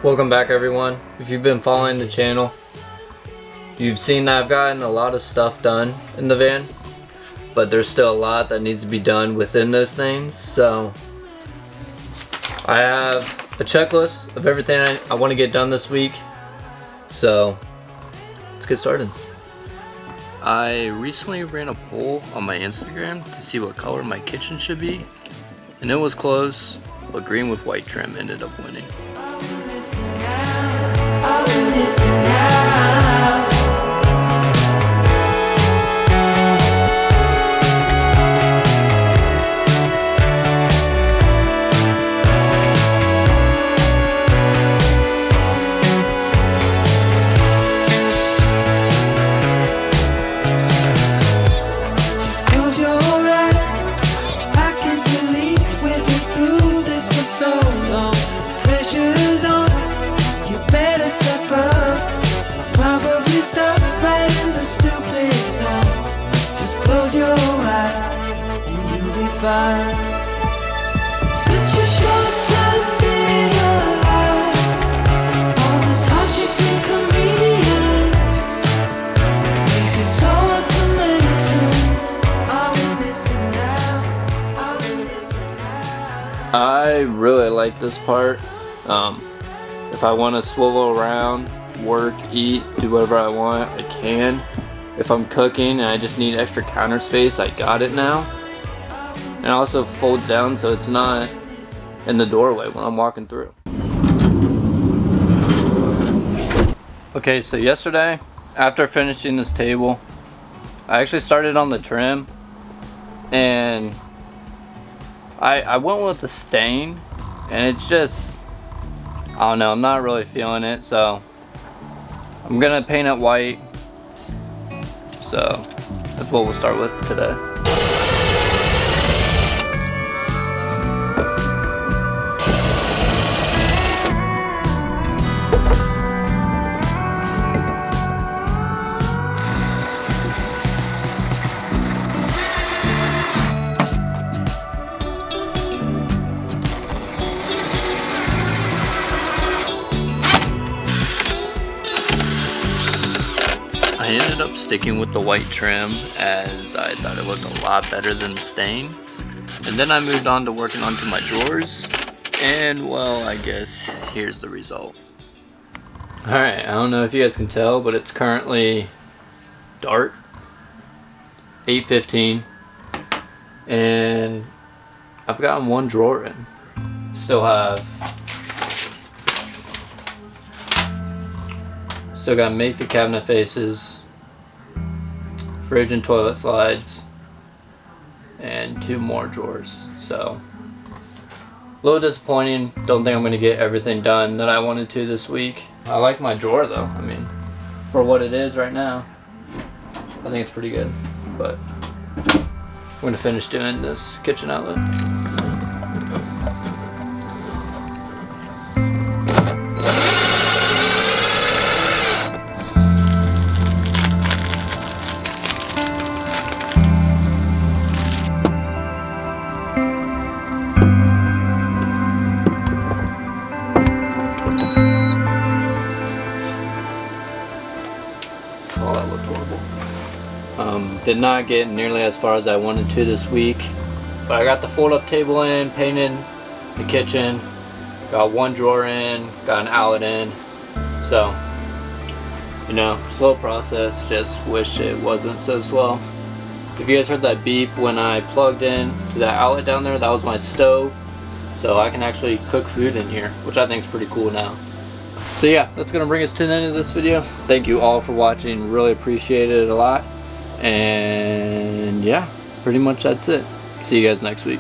Welcome back, everyone. If you've been following the channel, you've seen that I've gotten a lot of stuff done in the van, but there's still a lot that needs to be done within those things. So I have a checklist of everything I want to get done this week. So let's get started. I recently ran a poll on my Instagram to see what color my kitchen should be, and it was close, but green with white trim ended up winning. Fine. Such a short time being alive. All this hardship and convenience makes it so hard to make sense. Are we missing out? Are we missing out? I really like this part. If I want to swivel around, work, eat, do whatever I want, I can. If I'm cooking and I just need extra counter space, I got it now. And it also folds down so it's not in the doorway when I'm walking through. Okay, so yesterday, after finishing this table, I actually started on the trim, and I went with the stain, and it's just, I don't know, I'm not really feeling it, so I'm gonna paint it white. So that's what we'll start with today. I ended up sticking with the white trim as I thought it looked a lot better than the stain. And then I moved on to working onto my drawers, and well, I guess here's the result. Alright, I don't know if you guys can tell, but it's currently dark, 8:15, and I've gotten one drawer in. Still got make the cabinet faces, fridge and toilet slides, and 2 more drawers. So a little disappointing. Don't think I'm going to get everything done that I wanted to this week. I like my drawer though. I mean, for what it is right now, I think it's pretty good. But I'm going to finish doing this kitchen outlet. Oh, that looked horrible. Did not get nearly as far as I wanted to this week, but I got the fold-up table in, painted the kitchen, got 1 drawer in, got an outlet in. So, you know, slow process. Just wish it wasn't so slow. If you guys heard that beep when I plugged in to that outlet down there, that was my stove. So I can actually cook food in here, which I think is pretty cool now. So yeah, that's gonna bring us to the end of this video. Thank you all for watching. Really appreciate it a lot. And yeah, pretty much that's it. See you guys next week.